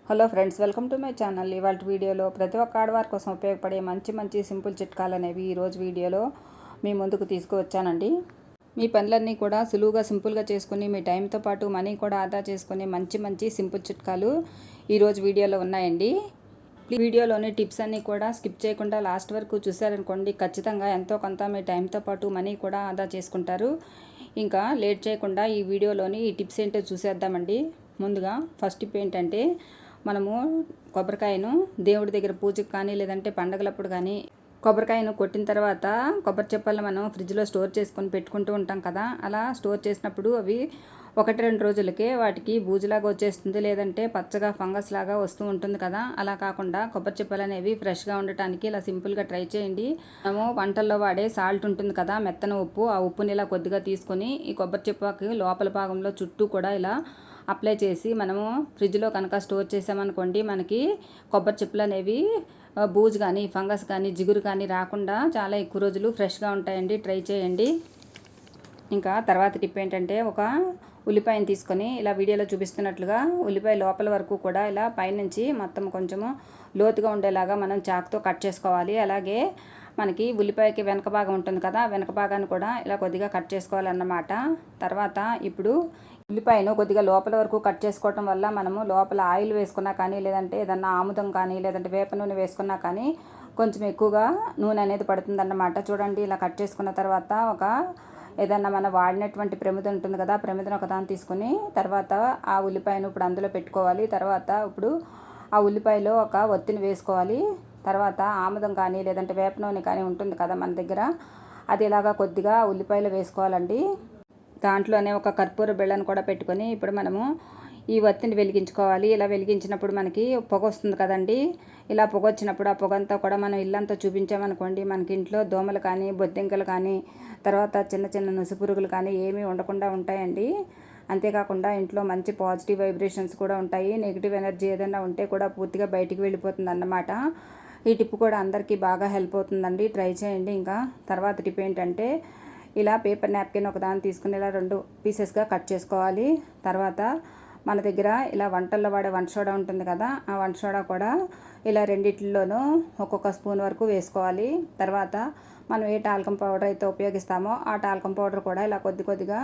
Hello friends, welcome to my channel. ఇవాళ వీడియోలో ప్రతి ఒక్క ఆడవారి కోసం ఉపయోగపడే మంచి సింపుల్ చిట్కాలు అనేవి ఈరోజు వీడియోలో మీ ముందుకు తీసుకువచ్చానండి. మీ పనులన్నీ కూడా సులువుగా సింపుల్గా చేసుకుని మీ టైంతో పాటు మనీ కూడా ఆదా చేసుకునే మంచి సింపుల్ చిట్కాలు ఈరోజు వీడియోలో ఉన్నాయండి. వీడియోలోని టిప్స్ అన్నీ కూడా స్కిప్ చేయకుండా లాస్ట్ వరకు చూసారనుకోండి, ఖచ్చితంగా ఎంతో కొంత మీ టైంతో పాటు మనీ కూడా ఆదా చేసుకుంటారు. ఇంకా లేట్ చేయకుండా ఈ వీడియోలోని ఈ టిప్స్ ఏంటో చూసేద్దామండి. ముందుగా ఫస్ట్ టిప్ ఏంటంటే, మనము కొబ్బరికాయను దేవుడి దగ్గర పూజకు కానీ లేదంటే పండగలప్పుడు కానీ కొబ్బరికాయను కొట్టిన తర్వాత కొబ్బరి చెప్పలను మనం ఫ్రిడ్జ్లో స్టోర్ చేసుకొని పెట్టుకుంటూ ఉంటాం కదా. అలా స్టోర్ చేసినప్పుడు అవి 1-2 రోజులకే వాటికి బూజులాగా వచ్చేస్తుంది, లేదంటే పచ్చగా ఫంగస్ లాగా వస్తూ ఉంటుంది కదా. అలా కాకుండా కొబ్బరి చెప్పలు అనేవి ఫ్రెష్గా ఉండటానికి ఇలా సింపుల్గా ట్రై చేయండి. మనము వంటల్లో వాడే సాల్ట్ ఉంటుంది కదా, మెత్తన ఉప్పు, ఆ ఉప్పుని ఇలా కొద్దిగా తీసుకొని ఈ కొబ్బరి చెప్పకి లోపల భాగంలో చుట్టూ కూడా ఇలా అప్లై చేసి మనము ఫ్రిడ్జ్లో కనుక స్టోర్ చేసామనుకోండి, మనకి కొబ్బరి చిప్పలు అనేవి బూజు కానీ ఫంగస్ కానీ జిగురు కానీ రాకుండా చాలా ఎక్కువ రోజులు ఫ్రెష్గా ఉంటాయండి. ట్రై చేయండి. ఇంకా తర్వాత టిప్ ఏంటంటే, ఒక ఉల్లిపాయను తీసుకొని ఇలా వీడియోలో చూపిస్తున్నట్లుగా ఉల్లిపాయ లోపల వరకు కూడా ఇలా పైనుంచి మొత్తం కొంచెము లోతుగా ఉండేలాగా మనం చాకుతో కట్ చేసుకోవాలి. అలాగే మనకి ఉల్లిపాయకి వెనక భాగం ఉంటుంది కదా, వెనక భాగాన్ని కూడా ఇలా కొద్దిగా కట్ చేసుకోవాలన్నమాట. తర్వాత ఇప్పుడు ఉల్లిపాయను కొద్దిగా లోపల వరకు కట్ చేసుకోవటం వల్ల మనము లోపల ఆయిల్ వేసుకున్నా కానీ, లేదంటే ఏదన్నా ఆముదం కానీ, లేదంటే వేప నూనె వేసుకున్నా కానీ కొంచెం ఎక్కువగా నూనె అనేది పడుతుందన్నమాట. చూడండి, ఇలా కట్ చేసుకున్న తర్వాత ఒక ఏదన్నా మనం వాడినటువంటి ప్రమిద ఉంటుంది కదా, ప్రమిదను ఒకదాన్ని తీసుకుని తర్వాత ఆ ఉల్లిపాయను ఇప్పుడు అందులో పెట్టుకోవాలి. తర్వాత ఇప్పుడు ఆ ఉల్లిపాయలో ఒక ఒత్తిని వేసుకోవాలి. తర్వాత ఆముదం కానీ లేదంటే వేప నూనె కానీ ఉంటుంది కదా మన దగ్గర, అది ఇలాగా కొద్దిగా ఉల్లిపాయలో వేసుకోవాలండి. దాంట్లోనే ఒక కర్పూర బిళ్ళను కూడా పెట్టుకొని ఇప్పుడు మనము ఈ ఒత్తిని వెలిగించుకోవాలి. ఇలా వెలిగించినప్పుడు మనకి పొగ వస్తుంది కదండి. ఇలా పొగ వచ్చినప్పుడు ఆ పొగంతా కూడా మనం ఇల్లంతా చూపించామనుకోండి, మనకి ఇంట్లో దోమలు కానీ బొద్దింకలు కానీ తర్వాత చిన్న నుసుపురుగులు కానీ ఏమీ ఉండకుండా ఉంటాయండి. అంతేకాకుండా ఇంట్లో మంచి పాజిటివ్ వైబ్రేషన్స్ కూడా ఉంటాయి. నెగిటివ్ ఎనర్జీ ఏదైనా ఉంటే కూడా పూర్తిగా బయటికి వెళ్ళిపోతుంది అన్నమాట. ఈ టిప్ కూడా అందరికీ బాగా హెల్ప్ అవుతుందండి. ట్రై చేయండి. ఇంకా తర్వాత టిప్ ఏంటంటే, ఇలా పేపర్ నాప్కిన్ ఒకదాన్ని తీసుకుని ఇలా 2 పీసెస్గా కట్ చేసుకోవాలి. తర్వాత మన దగ్గర ఇలా వంటల్లో వాడే వంట సోడా ఉంటుంది కదా, ఆ వంట సోడా కూడా ఇలా రెండిట్లోనూ ఒక్కొక్క స్పూన్ వరకు వేసుకోవాలి. తర్వాత మనం ఏ టాల్కం పౌడర్ అయితే ఉపయోగిస్తామో ఆ టాల్కం పౌడర్ కూడా ఇలా కొద్దిగా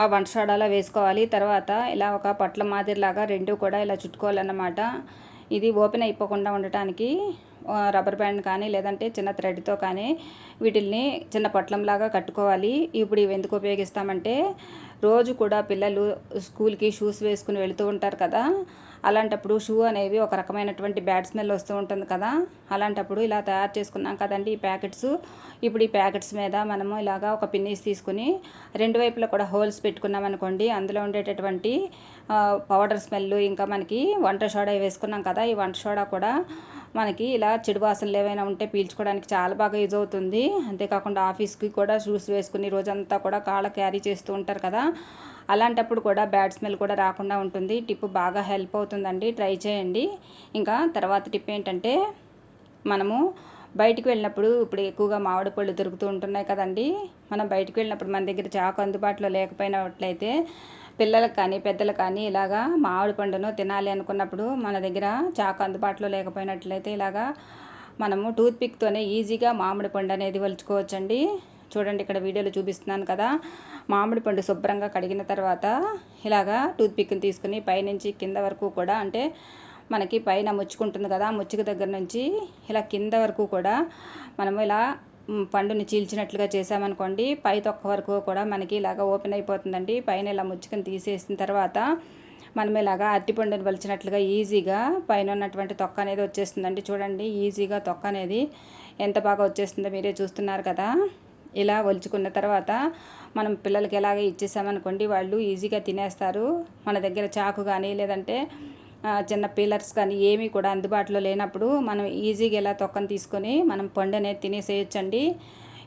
ఆ వంట సోడాలో వేసుకోవాలి. తర్వాత ఇలా ఒక పట్ల మాదిరిలాగా 2 కూడా ఇలా చుట్టుకోవాలన్నమాట. ఇది ఓపెన్ అయిపోకుండా ఉండటానికి రబ్బర్ బ్యాండ్ కానీ లేదంటే చిన్న థ్రెడ్తో కానీ వీటిల్ని చిన్న పొట్లంలాగా కట్టుకోవాలి. ఇప్పుడు ఇవి ఎందుకు ఉపయోగిస్తామంటే, రోజు కూడా పిల్లలు స్కూల్కి షూస్ వేసుకుని వెళుతూ ఉంటారు కదా. అలాంటప్పుడు షూ అనేవి ఒక రకమైనటువంటి బ్యాడ్ స్మెల్ వస్తూ ఉంటుంది కదా. అలాంటప్పుడు ఇలా తయారు చేసుకున్నాం కదండి ఈ ప్యాకెట్స్. ఇప్పుడు ఈ ప్యాకెట్స్ మీద మనము ఇలాగా ఒక పిన్నీస్ తీసుకుని 2 వైపులా కూడా హోల్స్ పెట్టుకున్నాం అనుకోండి, అందులో ఉండేటటువంటి పౌడర్ స్మెల్, ఇంకా మనకి వంట సోడా వేసుకున్నాం కదా, ఈ వంట సోడా కూడా మనకి ఇలా చెడు వాసనలు ఏవైనా ఉంటే పీల్చుకోవడానికి చాలా బాగా యూజ్ అవుతుంది. అంతేకాకుండా ఆఫీస్కి కూడా షూస్ వేసుకుని రోజంతా కూడా కాళ్ళ క్యారీ చేస్తూ ఉంటారు కదా, అలాంటప్పుడు కూడా బ్యాడ్ స్మెల్ కూడా రాకుండా ఉంటుంది. టిప్ బాగా హెల్ప్ అవుతుందండి. ట్రై చేయండి. ఇంకా తర్వాత టిప్ ఏంటంటే, మనము బయటికి వెళ్ళినప్పుడు ఇప్పుడు ఎక్కువగా మామిడి పళ్ళు దొరుకుతూ ఉంటున్నాయి కదండి. మనం బయటికి వెళ్ళినప్పుడు మన దగ్గర చాకు అందుబాటులో లేకపోయినట్లయితే పిల్లలకు కానీ పెద్దలకు కానీ ఇలాగా మామిడి పండును తినాలి అనుకున్నప్పుడు మన దగ్గర చాకు అందుబాటులో లేకపోయినట్లయితే ఇలాగా మనము టూత్పిక్తోనే ఈజీగా మామిడి పండు అనేది వలుచుకోవచ్చండి. చూడండి, ఇక్కడ వీడియోలో చూపిస్తున్నాను కదా, మామిడి పండు శుభ్రంగా కడిగిన తర్వాత ఇలాగా టూత్పిక్ని తీసుకుని పైనుంచి కింద వరకు కూడా, అంటే మనకి పైన ముచ్చుకుంటుంది కదా, ముచ్చుకు దగ్గర నుంచి ఇలా కింద వరకు కూడా మనము ఇలా పండుని చీల్చినట్లుగా చేసామనుకోండి, పై తొక్క వరకు కూడా మనకి ఇలాగ ఓపెన్ అయిపోతుందండి. పైన ఇలా ముచ్చుకొని తీసేసిన తర్వాత మనం ఇలాగా అరటిపండుని వలిచినట్లుగా ఈజీగా పైన ఉన్నటువంటి తొక్క అనేది వచ్చేస్తుందండి. చూడండి, ఈజీగా తొక్క అనేది ఎంత బాగా వచ్చేస్తుందో మీరే చూస్తున్నారు కదా. ఇలా ఒలుచుకున్న తర్వాత మనం పిల్లలకి ఎలాగే ఇచ్చేసామనుకోండి, వాళ్ళు ఈజీగా తినేస్తారు. మన దగ్గర చాకు కానీ లేదంటే చిన్న పీలర్స్ కానీ ఏమీ కూడా అందుబాటులో లేనప్పుడు మనం ఈజీగా ఇలా తొక్కను తీసుకొని మనం పండు అనేది తినేసేయచ్చండి.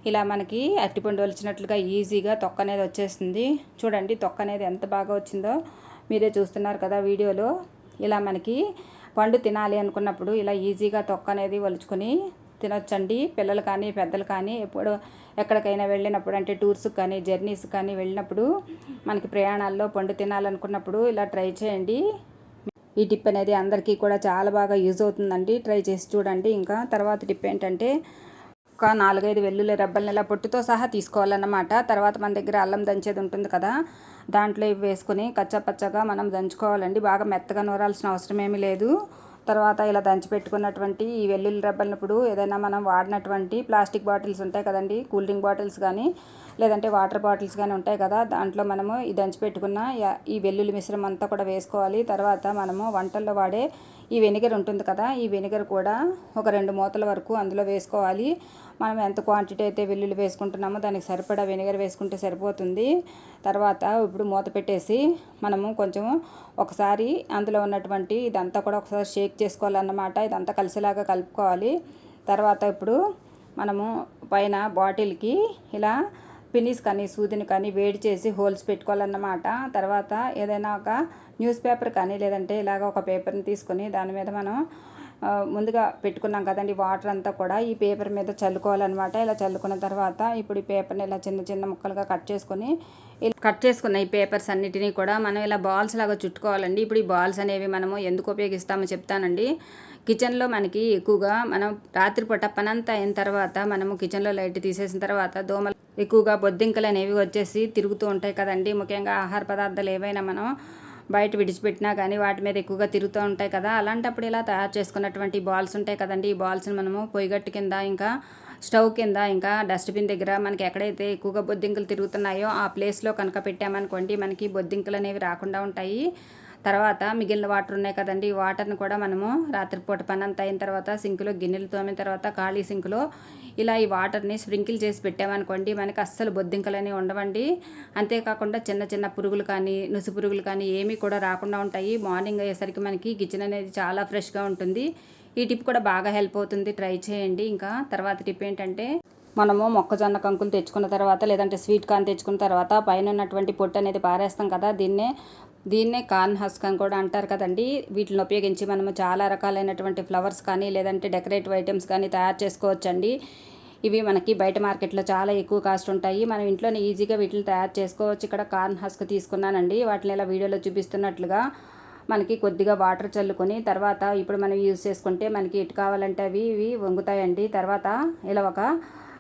ఇలా మనకి అరటిపండు వలిచినట్లుగా ఈజీగా తొక్క అనేది వచ్చేస్తుంది. చూడండి, తొక్క అనేది ఎంత బాగా వచ్చిందో మీరే చూస్తున్నారు కదా వీడియోలో. ఇలా మనకి పండు తినాలి అనుకున్నప్పుడు ఇలా ఈజీగా తొక్క అనేది వలుచుకొని తినొచ్చండి. పిల్లలు కానీ పెద్దలు కానీ ఎక్కడికైనా వెళ్ళినప్పుడు, అంటే టూర్స్కి కానీ జర్నీస్ కానీ వెళ్ళినప్పుడు మనకి ప్రయాణాల్లో పండు తినాలనుకున్నప్పుడు ఇలా ట్రై చేయండి. ఈ టిప్ అనేది అందరికీ కూడా చాలా బాగా యూజ్ అవుతుందండి. ట్రై చేసి చూడండి. ఇంకా తర్వాత టిప్ ఏంటంటే ఒక 4-5 వెల్లుల్లి రెబ్బల్ని ఇలా పొట్టుతో సహా తీసుకోవాలన్నమాట. తర్వాత మన దగ్గర అల్లం దంచేది ఉంటుంది కదా, దాంట్లో ఇవి వేసుకొని కచ్చాపచ్చగా మనం దంచుకోవాలండి. బాగా మెత్తగా నూరాల్సిన అవసరం ఏమీ లేదు. తర్వాత ఇలా దంచి పెట్టుకున్నటువంటి ఈ వెల్లుల్లి రెబ్బలను ఇప్పుడు ఏదైనా మనం వాడినటువంటి ప్లాస్టిక్ బాటిల్స్ ఉంటాయి కదండి, కూల్ డ్రింక్ బాటిల్స్ కానీ లేదంటే వాటర్ బాటిల్స్ కానీ ఉంటాయి కదా, దాంట్లో మనము ఈ దంచి పెట్టుకున్న ఈ వెల్లుల్లి మిశ్రమం అంతా కూడా వేసుకోవాలి. తర్వాత మనము వంటల్లో వాడే ఈ వెనిగర్ ఉంటుంది కదా, ఈ వెనిగర్ కూడా ఒక 2 మూతల వరకు అందులో వేసుకోవాలి. మనం ఎంత క్వాంటిటీ అయితే వెల్లుల్లి వేసుకుంటున్నామో దానికి సరిపడా వెనిగర్ వేసుకుంటే సరిపోతుంది. తర్వాత ఇప్పుడు మూత పెట్టేసి మనము కొంచెం ఒకసారి అందులో ఉన్నటువంటి ఇదంతా కూడా ఒకసారి షేక్ చేసుకోవాలన్నమాట. ఇదంతా కలిసేలాగా కలుపుకోవాలి. తర్వాత ఇప్పుడు మనము పైన బాటిల్కి ఇలా పినీస్ కానీ సూదిని కానీ వేడి చేసి హోల్స్ పెట్టుకోవాలన్నమాట. తర్వాత ఏదైనా ఒక న్యూస్ పేపర్ కానీ లేదంటే ఇలాగ ఒక పేపర్ని తీసుకొని దాని మీద మనం ముందుగా పెట్టుకున్నాం కదండి వాటర్ అంతా కూడా ఈ పేపర్ మీద చల్లుకోవాలన్నమాట. ఇలా చల్లుకున్న తర్వాత ఇప్పుడు ఈ పేపర్ని ఇలా చిన్న చిన్న ముక్కలుగా కట్ చేసుకున్న ఈ పేపర్స్ అన్నిటినీ కూడా మనం ఇలా బాల్స్ లాగా చుట్టుకోవాలండి. ఇప్పుడు ఈ బాల్స్ అనేవి మనము ఎందుకు ఉపయోగిస్తామో చెప్తానండి. కిచెన్లో మనకి ఎక్కువగా మనం రాత్రిపూట పనంతా అయిన తర్వాత మనము కిచెన్లో లైట్ తీసేసిన తర్వాత దోమలు ఎక్కువగా బొద్దింకలు అనేవి వచ్చేసి తిరుగుతూ ఉంటాయి కదండి. ముఖ్యంగా ఆహార పదార్థాలు ఏవైనా మనం బయట విడిచిపెట్టినా కానీ వాటి మీద ఎక్కువగా తిరుగుతూ ఉంటాయి కదా, అలాంటప్పుడు ఇలా తయారు చేసుకున్నటువంటి బాల్స్ ఉంటాయి కదండి, ఈ బాల్స్ని మనము పొయ్యిగట్టు కింద ఇంకా స్టవ్ కింద ఇంకా డస్ట్బిన్ దగ్గర మనకి ఎక్కడైతే ఎక్కువగా బొద్దింకలు తిరుగుతున్నాయో ఆ ప్లేస్లో కనుక పెట్టామనుకోండి మనకి బొద్దింకలు అనేవి రాకుండా ఉంటాయి. తర్వాత మిగిలిన వాటర్ ఉన్నాయి కదండి, ఈ వాటర్ని కూడా మనము రాత్రిపూట పని అంతా అయిన తర్వాత సింకులో గిన్నెలు తోమిన తర్వాత ఖాళీ సింకులో ఇలా ఈ వాటర్ని స్ప్రింకిల్ చేసి పెట్టామనుకోండి మనకి అస్సలు బొద్దింకలు అనేవి ఉండవండి. అంతేకాకుండా చిన్న చిన్న పురుగులు కానీ నుసి పురుగులు కానీ ఏమీ కూడా రాకుండా ఉంటాయి. మార్నింగ్ అయ్యేసరికి మనకి కిచెన్ అనేది చాలా ఫ్రెష్గా ఉంటుంది. ఈ టిప్ కూడా బాగా హెల్ప్ అవుతుంది, ట్రై చేయండి. ఇంకా తర్వాత టిప్ ఏంటంటే మనము మొక్కజొన్న కంకులు తెచ్చుకున్న తర్వాత లేదంటే స్వీట్ కార్న్ తెచ్చుకున్న తర్వాత పైన ఉన్నటువంటి పొట్టు అనేది పారేస్తాం కదా, దీన్నే కార్న్ హస్క్ అని కూడా అంటారు కదండి. వీటిని ఉపయోగించి మనము చాలా రకాలైనటువంటి ఫ్లవర్స్ కానీ లేదంటే డెకరేటివ్ ఐటమ్స్ కానీ తయారు చేసుకోవచ్చండి. ఇవి మనకి బయట మార్కెట్లో చాలా ఎక్కువ కాస్ట్ ఉంటాయి. మనం ఇంట్లోనే ఈజీగా వీటిని తయారు చేసుకోవచ్చు. ఇక్కడ కార్న్ హస్క్ తీసుకున్నానండి. వాటిని ఇలా వీడియోలో చూపిస్తున్నట్లుగా మనకి కొద్దిగా వాటర్ చల్లుకొని తర్వాత ఇప్పుడు మనం యూజ్ చేసుకుంటే మనకి ఎటు కావాలంటే ఇవి వంగుతాయండి. తర్వాత ఇలా ఒక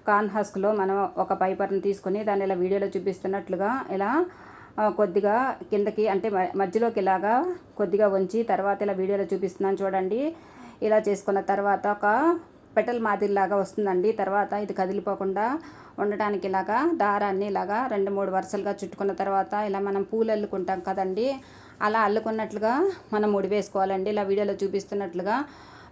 కార్న్ హస్క్లో మనం ఒక పైపర్ని తీసుకొని దాన్ని ఇలా వీడియోలో చూపిస్తున్నట్లుగా ఇలా కొద్దిగా కిందకి అంటే మధ్యలోకి ఇలాగా కొద్దిగా వంచి తర్వాత ఇలా వీడియోలో చూపిస్తున్నాను చూడండి. ఇలా చేసుకున్న తర్వాత ఒక పెటల్ మాదిరిలాగా వస్తుందండి. తర్వాత ఇది కదిలిపోకుండా ఉండటానికి ఇలాగా దారాన్ని ఇలాగా 2-3 వరుసలుగా చుట్టుకున్న తర్వాత ఇలా మనం పూలు అల్లుకుంటాం కదండి, అలా అల్లుకున్నట్లుగా మనం ముడి వేసుకోవాలండి. ఇలా వీడియోలో చూపిస్తున్నట్లుగా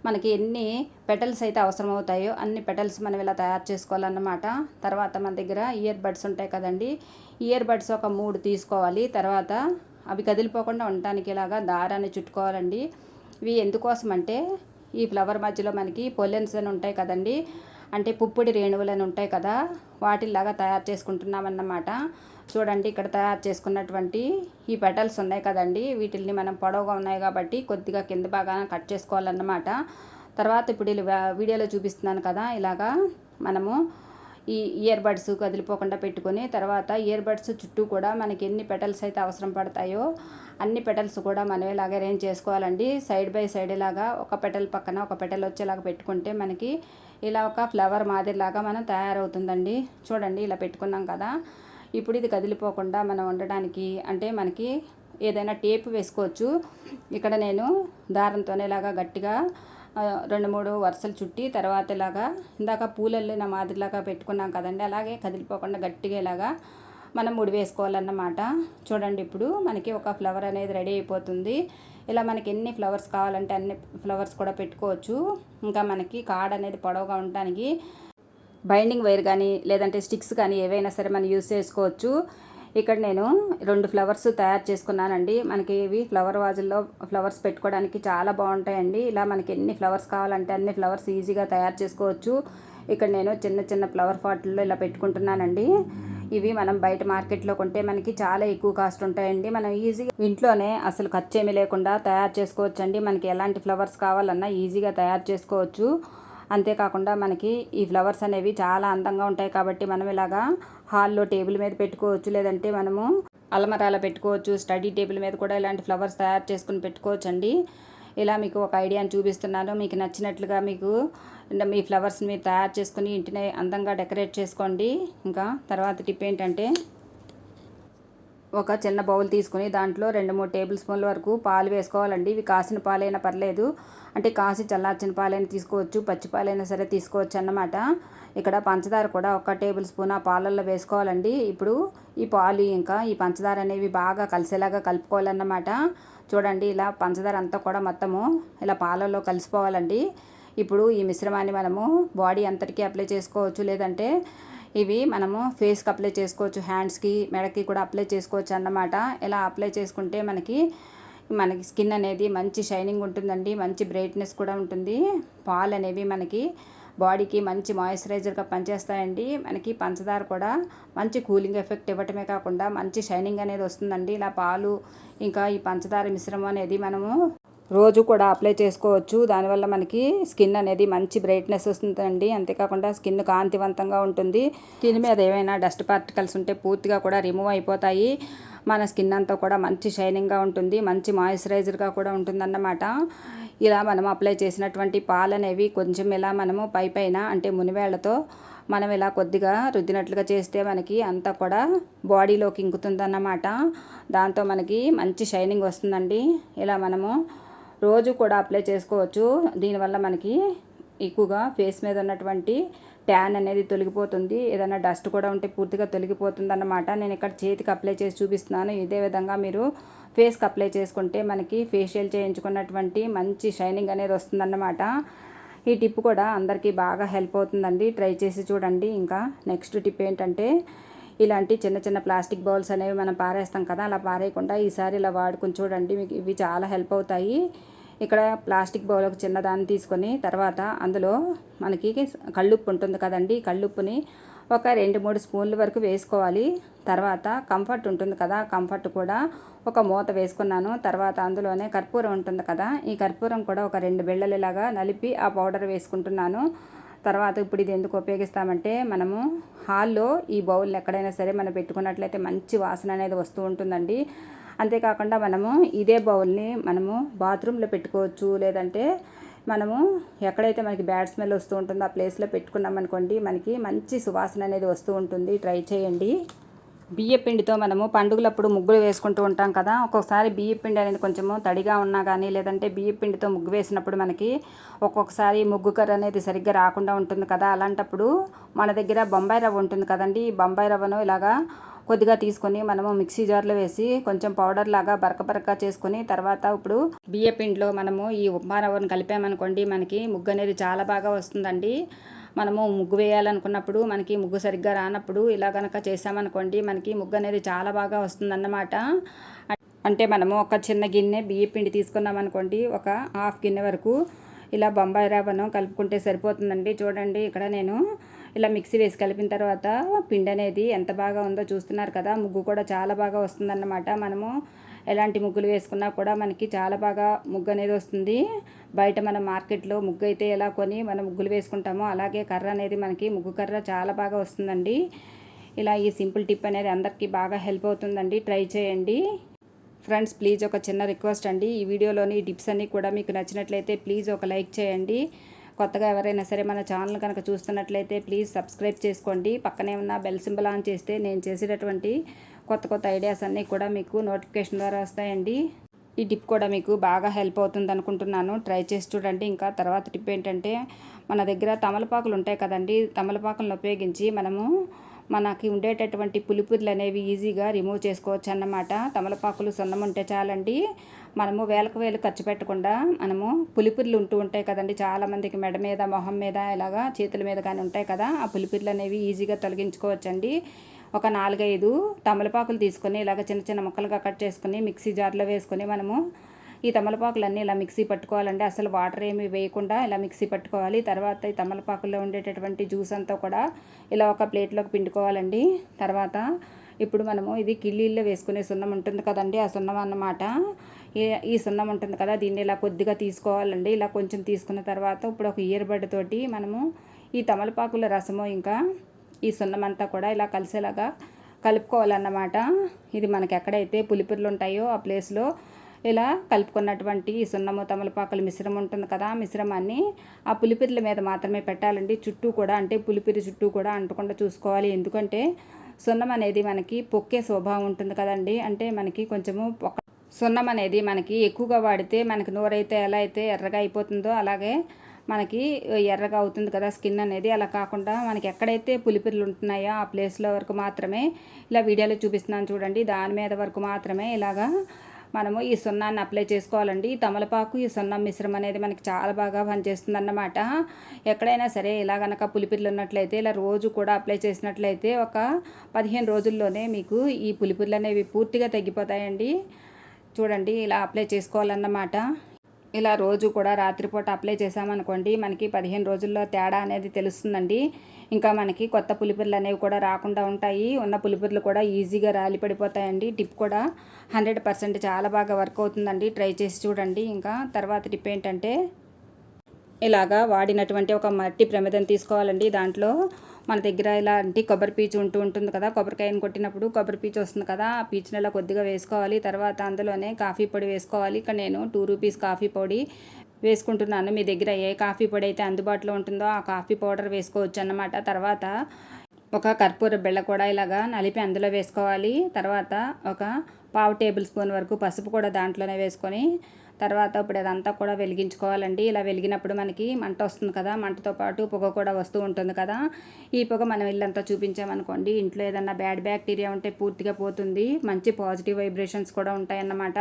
మనకి ఎన్ని పెటల్స్ అయితే అవసరమవుతాయో అన్ని పెటల్స్ మనం ఇలా తయారు చేసుకోవాలన్నమాట. తర్వాత మన దగ్గర ఇయర్ బడ్స్ ఉంటాయి కదండి, ఇయర్ బడ్స్ ఒక 3 తీసుకోవాలి. తర్వాత అవి కదిలిపోకుండా ఉండటానికి ఇలాగా దారాన్ని చుట్టుకోవాలండి. ఇవి ఎందుకోసం అంటే ఈ ఫ్లవర్ మధ్యలో మనకి పొల్లెన్స్ అని ఉంటాయి కదండి, అంటే పుప్పొడి రేణువులు అని ఉంటాయి కదా, వాటిలాగా తయారు చేసుకుంటున్నామన్నమాట. చూడండి ఇక్కడ తయారు చేసుకున్నటువంటి ఈ పెటల్స్ ఉన్నాయి కదండి, వీటిల్ని మనం పొడవుగా ఉన్నాయి కాబట్టి కొద్దిగా కింద భాగాన కట్ చేసుకోవాలన్నమాట. తర్వాత ఇప్పుడు వీడియోలో చూపిస్తున్నాను కదా, ఇలాగా మనము ఈ ఇయర్ బడ్స్ కదిలిపోకుండా పెట్టుకొని తర్వాత ఇయర్ బడ్స్ చుట్టూ కూడా మనకి ఎన్ని పెటల్స్ అయితే అవసరం పడతాయో అన్ని పెటల్స్ కూడా మనం ఇలాగ అరేంజ్ చేసుకోవాలండి. సైడ్ బై సైడ్ ఇలాగా ఒక పెటల్ పక్కన ఒక పెటల్ వచ్చేలాగా పెట్టుకుంటే మనకి ఇలా ఒక ఫ్లవర్ మాదిరిలాగా మనం తయారవుతుందండి. చూడండి ఇలా పెట్టుకున్నాం కదా, ఇప్పుడు ఇది కదిలిపోకుండా మనం ఉండడానికి అంటే మనకి ఏదైనా టేప్ వేసుకోవచ్చు. ఇక్కడ నేను దారంతోనే ఇలాగా గట్టిగా 2-3 వరుసలు చుట్టి తర్వాత ఇలాగా ఇందాక పూలల్లిన మాదిరిలాగా పెట్టుకున్నాం కదండి, అలాగే కదిలిపోకుండా గట్టిగా ఇలాగా మనం ముడి వేసుకోవాలన్నమాట. చూడండి ఇప్పుడు మనకి ఒక ఫ్లవర్ అనేది రెడీ అయిపోతుంది. ఇలా మనకి ఎన్ని ఫ్లవర్స్ కావాలంటే అన్ని ఫ్లవర్స్ కూడా పెట్టుకోవచ్చు. ఇంకా మనకి కాడ అనేది పొడవుగా ఉండడానికి బైండింగ్ వైర్ కానీ లేదంటే స్టిక్స్ కానీ ఏవైనా సరే మనం యూజ్ చేసుకోవచ్చు. ఇక్కడ నేను 2 ఫ్లవర్స్ తయారు చేసుకున్నానండి. మనకి ఇవి ఫ్లవర్ వాజుల్లో ఫ్లవర్స్ పెట్టుకోవడానికి చాలా బాగుంటాయండి. ఇలా మనకి ఎన్ని ఫ్లవర్స్ కావాలంటే అన్ని ఫ్లవర్స్ ఈజీగా తయారు చేసుకోవచ్చు. ఇక్కడ నేను చిన్న చిన్న ఫ్లవర్ పాట్లలో ఇలా పెట్టుకుంటున్నానండి. ఇవి మనం బయట మార్కెట్లో కొంటే మనకి చాలా ఎక్కువ కాస్ట్ ఉంటాయండి. మనం ఈజీగా ఇంట్లోనే అసలు ఖర్చు ఏమీ లేకుండా తయారు చేసుకోవచ్చండి. మనకి ఎలాంటి ఫ్లవర్స్ కావాలన్నా ఈజీగా తయారు చేసుకోవచ్చు. అంతేకాకుండా మనకి ఈ ఫ్లవర్స్ అనేవి చాలా అందంగా ఉంటాయి కాబట్టి మనం ఇలాగా హాల్లో టేబుల్ మీద పెట్టుకోవచ్చు, లేదంటే మనము అలమరాలో పెట్టుకోవచ్చు, స్టడీ టేబుల్ మీద కూడా ఇలాంటి ఫ్లవర్స్ తయారు చేసుకుని పెట్టుకోవచ్చు అండి. ఇలా మీకు ఒక ఐడియాని చూపిస్తున్నాను. మీకు నచ్చినట్లుగా మీకు మీ ఫ్లవర్స్ని మీరు తయారు చేసుకుని ఇంటిని అందంగా డెకరేట్ చేసుకోండి. ఇంకా తర్వాత టిప్ ఏంటంటే, ఒక చిన్న బౌల్ తీసుకుని దాంట్లో 2-3 టేబుల్ స్పూన్ల వరకు పాలు వేసుకోవాలండి. ఇవి కాసిన పాలైనా పర్లేదు, అంటే కాసి చల్లార్చిన పాలైనా తీసుకోవచ్చు, పచ్చి పాలైనా సరే తీసుకోవచ్చు అన్నమాట. ఇక్కడ పంచదార కూడా 1 టేబుల్ స్పూన్ ఆ పాలల్లో వేసుకోవాలండి. ఇప్పుడు ఈ పాలు ఇంకా ఈ పంచదార అనేవి బాగా కలిసేలాగా కలుపుకోవాలన్నమాట. చూడండి, ఇలా పంచదార అంతా కూడా మొత్తము ఇలా పాలల్లో కలిసిపోవాలండి. ఇప్పుడు ఈ మిశ్రమాన్ని మనము బాడీ అంతటికీ అప్లై చేసుకోవచ్చు, లేదంటే ఇవి మనము ఫేస్కి అప్లై చేసుకోవచ్చు, హ్యాండ్స్కి, మెడకి కూడా అప్లై చేసుకోవచ్చు అన్నమాట. ఇలా అప్లై చేసుకుంటే మనకి స్కిన్ అనేది మంచి షైనింగ్ ఉంటుందండి, మంచి బ్రైట్నెస్ కూడా ఉంటుంది. పాలు అనేవి మనకి బాడీకి మంచి మాయిశ్చరైజర్గా పనిచేస్తాయండి. మనకి పంచదార కూడా మంచి కూలింగ్ ఎఫెక్ట్ ఇవ్వటమే కాకుండా మంచి షైనింగ్ అనేది వస్తుందండి. ఇలా పాలు ఇంకా ఈ పంచదార మిశ్రమం అనేది మనము రోజు కూడా అప్లై చేసుకోవచ్చు. దానివల్ల మనకి స్కిన్ అనేది మంచి బ్రైట్నెస్ వస్తుందండి. అంతేకాకుండా స్కిన్ కాంతివంతంగా ఉంటుంది. స్కిన్ మీద ఏమైనా డస్ట్ పార్టికల్స్ ఉంటే పూర్తిగా కూడా రిమూవ్ అయిపోతాయి. మన స్కిన్ అంతా కూడా మంచి షైనింగ్గా ఉంటుంది, మంచి మాయిశ్చరైజర్గా కూడా ఉంటుందన్నమాట. ఇలా మనం అప్లై చేసినటువంటి పాలు అనేవి కొంచెం ఇలా మనము పైన అంటే మునివేళ్లతో మనం ఇలా కొద్దిగా రుద్దినట్లుగా చేస్తే మనకి అంతా కూడా బాడీలోకి ఇంకుతుందన్నమాట. దాంతో మనకి మంచి షైనింగ్ వస్తుందండి. ఇలా మనము రోజు కూడా అప్లై చేసుకోవచ్చు. దీనివల్ల మనకి ఎక్కువగా ఫేస్ మీద ఉన్నటువంటి ట్యాన్ అనేది తొలగిపోతుంది. ఏదైనా డస్ట్ కూడా ఉంటే పూర్తిగా తొలగిపోతుంది అన్నమాట. నేను ఇక్కడ చేతికి అప్లై చేసి చూపిస్తున్నాను. ఇదే విధంగా మీరు ఫేస్కి అప్లై చేసుకుంటే మనకి ఫేషియల్ చేయించుకున్నటువంటి మంచి షైనింగ్ అనేది వస్తుందన్నమాట. ఈ టిప్ కూడా అందరికీ బాగా హెల్ప్ అవుతుందండి. ట్రై చేసి చూడండి. ఇంకా నెక్స్ట్ టిప్ ఏంటంటే, ఇలాంటి చిన్న చిన్న ప్లాస్టిక్ బౌల్స్ అనేవి మనం పారేస్తాం కదా, అలా పారేయకుండా ఈసారి ఇలా వాడుకుని చూడండి. మీకు ఇవి చాలా హెల్ప్ అవుతాయి. ఇక్కడ ప్లాస్టిక్ బౌల్ ఒక చిన్నదాన్ని తీసుకొని తర్వాత అందులో మనకి కళ్ళుప్పు ఉంటుంది కదండి, కళ్ళుప్పుని ఒక 2-3 స్పూన్ల వరకు వేసుకోవాలి. తర్వాత కంఫర్ట్ ఉంటుంది కదా, కంఫర్ట్ కూడా ఒక మూత వేసుకున్నాను. తర్వాత అందులోనే కర్పూరం ఉంటుంది కదా, ఈ కర్పూరం కూడా ఒక 2 బిళ్ళలులాగా నలిపి ఆ పౌడర్ వేసుకుంటున్నాను. తర్వాత ఇప్పుడు ఇది ఎందుకు ఉపయోగిస్తామంటే, మనము హాల్లో ఈ బౌల్ని ఎక్కడైనా సరే మనం పెట్టుకున్నట్లయితే మంచి వాసన అనేది వస్తూ ఉంటుందండి. అంతేకాకుండా మనము ఇదే బౌల్ని మనము బాత్రూంలో పెట్టుకోవచ్చు, లేదంటే మనము ఎక్కడైతే మనకి బ్యాడ్ స్మెల్ వస్తూ ఉంటుందో ఆ ప్లేస్లో పెట్టుకున్నాం అనుకోండి, మనకి మంచి సువాసన అనేది వస్తూ ఉంటుంది. ట్రై చేయండి. బియ్యపిండితో మనము పండుగలప్పుడు ముగ్గులు వేసుకుంటూ ఉంటాం కదా, ఒక్కొక్కసారి బియ్యపిండి అనేది కొంచెము తడిగా ఉన్నా కానీ, లేదంటే బియ్యపిండితో ముగ్గు వేసినప్పుడు మనకి ఒక్కొక్కసారి ముగ్గు కర్ర అనేది సరిగ్గా రాకుండా ఉంటుంది కదా. అలాంటప్పుడు మన దగ్గర బొంబాయి రవ్వ ఉంటుంది కదండి, ఈ బొంబాయి రవ్వను ఇలాగా కొద్దిగా తీసుకొని మనము మిక్సీ జార్లో వేసి కొంచెం పౌడర్ లాగా బరక చేసుకొని తర్వాత ఇప్పుడు బియ్యపిండిలో మనము ఈ ఉప్మా రవ్వను కలిపామనుకోండి, మనకి ముగ్గు అనేది చాలా బాగా వస్తుందండి. మనము ముగ్గు వేయాలనుకున్నప్పుడు మనకి ముగ్గు సరిగ్గా రానప్పుడు ఇలా కనుక చేసామనుకోండి, మనకి ముగ్గు అనేది చాలా బాగా వస్తుందన్నమాట. అంటే మనము ఒక చిన్న గిన్నె బియ్యపిండి తీసుకున్నాం అనుకోండి, ఒక 1/2 గిన్నె వరకు ఇలా బొంబాయి రవ్వను కలుపుకుంటే సరిపోతుందండి. చూడండి, ఇక్కడ నేను ఇలా మిక్సీ వేసి కలిపిన తర్వాత పిండి అనేది ఎంత బాగా ఉందో చూస్తున్నారు కదా. ముగ్గు కూడా చాలా బాగా వస్తుందన్నమాట. మనము ఎలాంటి ముగ్గులు వేసుకున్నా కూడా మనకి చాలా బాగా ముగ్గు అనేది వస్తుంది. బయట మనం మార్కెట్లో ముగ్గు అయితే ఎలా కొని మనం ముగ్గులు వేసుకుంటామో అలాగే కర్ర అనేది మనకి ముగ్గు కర్ర చాలా బాగా వస్తుందండి. ఇలా ఈ సింపుల్ టిప్ అనేది అందరికీ బాగా హెల్ప్ అవుతుందండి. ట్రై చేయండి. ఫ్రెండ్స్, ప్లీజ్ ఒక చిన్న రిక్వెస్ట్ అండి, ఈ వీడియోలోని టిప్స్ అన్నీ కూడా మీకు నచ్చినట్లయితే ప్లీజ్ ఒక లైక్ చేయండి. కొత్తగా ఎవరైనా సరే మన ఛానల్ కనుక చూస్తున్నట్లయితే ప్లీజ్ సబ్స్క్రైబ్ చేసుకోండి. పక్కనే ఉన్న బెల్ సింబల్ ఆన్ చేస్తే నేను చేసేటటువంటి కొత్త ఐడియాస్ అన్నీ కూడా మీకు నోటిఫికేషన్ ద్వారా వస్తాయండి. ఈ టిప్ కూడా మీకు బాగా హెల్ప్ అవుతుంది అనుకుంటున్నాను. ట్రై చేసి చూడండి. ఇంకా తర్వాత టిప్ ఏంటంటే, మన దగ్గర తమలపాకులు ఉంటాయి కదండి, తమలపాకులను ఉపయోగించి మనకి ఉండేటటువంటి పులిపురులు అనేవి ఈజీగా రిమూవ్ చేసుకోవచ్చు అన్నమాట. తమలపాకులు సున్నం ఉంటే చాలండి. మనము వేలకు వేలు ఖర్చు పెట్టకుండా మనము పులిపురులు ఉంటూ ఉంటాయి కదండి, చాలామందికి మెడ మీద, మొహం మీద, ఇలాగా చేతుల మీద కానీ ఉంటాయి కదా, ఆ పులిపురులు అనేవి ఈజీగా తొలగించుకోవచ్చండి. ఒక 4-5 తమలపాకులు తీసుకొని ఇలాగ చిన్న చిన్న ముక్కలుగా కట్ చేసుకుని మిక్సీ జార్లో వేసుకొని మనము ఈ తమలపాకులన్నీ ఇలా మిక్సీ పట్టుకోవాలండి. అసలు వాటర్ ఏమి వేయకుండా ఇలా మిక్సీ పట్టుకోవాలి. తర్వాత ఈ తమలపాకుల్లో ఉండేటటువంటి జ్యూస్ అంతా కూడా ఇలా ఒక ప్లేట్లోకి పిండుకోవాలండి. తర్వాత ఇప్పుడు మనము ఇది కిళ్ళీల్లో వేసుకునే సున్నం ఉంటుంది కదండి, ఆ సున్నం అన్నమాట. ఈ సున్నం ఉంటుంది కదా, దీన్ని ఇలా కొద్దిగా తీసుకోవాలండి. ఇలా కొంచెం తీసుకున్న తర్వాత ఇప్పుడు ఒక ఇయర్బడ్ తోటి మనము ఈ తమలపాకుల రసము ఇంకా ఈ సున్నం అంతా కూడా ఇలా కలిసేలాగా కలుపుకోవాలన్నమాట. ఇది మనకి ఎక్కడైతే పులిపిర్లు ఉంటాయో ఆ ప్లేస్లో ఇలా కలుపుకున్నటువంటి సున్నము తమలపాకుల మిశ్రమం ఉంటుంది కదా, మిశ్రమాన్ని ఆ పులిపిర్ల మీద మాత్రమే పెట్టాలండి. చుట్టూ కూడా అంటే పులిపిరి చుట్టూ కూడా అంటకుండా చూసుకోవాలి. ఎందుకంటే సున్నం అనేది మనకి పొక్కే స్వభావం ఉంటుంది కదండి. అంటే మనకి కొంచెము సున్నం అనేది మనకి ఎక్కువగా వాడితే మనకి నోరైతే ఎలా అయితే ఎర్రగా అయిపోతుందో అలాగే మనకి ఎర్రగా అవుతుంది కదా స్కిన్ అనేది. అలా కాకుండా మనకి ఎక్కడైతే పులిపిర్లు ఉంటున్నాయో ఆ ప్లేస్లో వరకు మాత్రమే ఇలా వీడియోలో చూపిస్తున్నాను చూడండి, దాని మీద వరకు మాత్రమే ఇలాగా మనము ఈ సున్నాన్ని అప్లై చేసుకోవాలండి. తమలపాకు ఈ సున్నం మిశ్రమం అనేది మనకి చాలా బాగా పనిచేస్తుంది అన్నమాట. ఎక్కడైనా సరే ఇలా కనుక పులిపిర్లు ఉన్నట్లయితే ఇలా రోజు కూడా అప్లై చేసినట్లయితే ఒక 15 రోజుల్లోనే మీకు ఈ పులిపిర్లు అనేవి పూర్తిగా తగ్గిపోతాయండి. చూడండి ఇలా అప్లై చేసుకోవాలన్నమాట. ఇలా రోజు కూడా రాత్రిపూట అప్లై చేసామనుకోండి మనకి 15 రోజుల్లో తేడా అనేది తెలుస్తుందండి. ఇంకా మనకి కొత్త పులిపిర్లు అనేవి కూడా రాకుండా ఉంటాయి. ఉన్న పులిపిర్లు కూడా ఈజీగా రాలి పడిపోతాయండి. టిప్ కూడా 100% చాలా బాగా వర్క్ అవుతుందండి. ట్రై చేసి చూడండి. ఇంకా తర్వాత టిప్ ఏంటంటే ఇలాగా వాడినటువంటి ఒక మట్టి ప్రమిదం తీసుకోవాలండి. దాంట్లో మన దగ్గర ఇలాంటి కొబ్బరి పీచు ఉంటుంది కదా, కొబ్బరికాయను కొట్టినప్పుడు కొబ్బరి పీచు వస్తుంది కదా, ఆ పీచుని ఇలా కొద్దిగా వేసుకోవాలి. తర్వాత అందులోనే కాఫీ పొడి వేసుకోవాలి. ఇక్కడ నేను 2 రూపీస్ కాఫీ పొడి వేసుకుంటున్నాను. మీ దగ్గర ఏ కాఫీ పొడి అయితే అందుబాటులో ఉంటుందో ఆ కాఫీ పౌడర్ వేసుకోవచ్చు అన్నమాట. తర్వాత ఒక కర్పూర బిళ్ళ కూడా ఇలాగా నలిపి అందులో వేసుకోవాలి. తర్వాత ఒక 1/2 టేబుల్ స్పూన్ వరకు పసుపు కూడా దాంట్లోనే వేసుకొని తర్వాత ఇప్పుడు అదంతా కూడా వెలిగించుకోవాలండి. ఇలా వెలిగినప్పుడు మనకి మంట వస్తుంది కదా, మంటతో పాటు పొగ కూడా వస్తూ ఉంటుంది కదా. ఈ పొగ మనం ఇల్లంతా చూపించామనుకోండి ఇంట్లో ఏదన్నా బ్యాడ్ బ్యాక్టీరియా ఉంటే పూర్తిగా పోతుంది. మంచి పాజిటివ్ వైబ్రేషన్స్ కూడా ఉంటాయన్నమాట.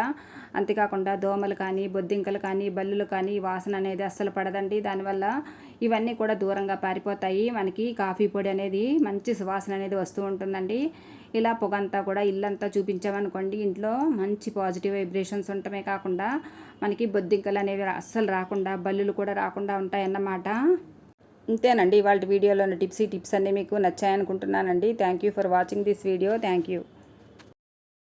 అంతేకాకుండా దోమలు కానీ బొద్దింకలు కానీ బల్లులు కానీ వాసన అనేది అస్సలు పడదండి. దానివల్ల ఇవన్నీ కూడా దూరంగా పారిపోతాయి. మనకి కాఫీ పొడి అనేది మంచి సువాసన అనేది వస్తూ ఉంటుందండి. ఇలా పొగంతా కూడా ఇల్లంతా చూపించామనుకోండి ఇంట్లో మంచి పాజిటివ్ వైబ్రేషన్స్ ఉండటమే కాకుండా మనకి బొద్దింకలు అనేవి అస్సలు రాకుండా బల్లులు కూడా రాకుండా ఉంటాయన్నమాట. ఇంతేనండి ఇవాళ వీడియోలోని టిప్స్ అన్నీ మీకు నచ్చాయనుకుంటున్నానండి. Thank you for watching this video. Thank you.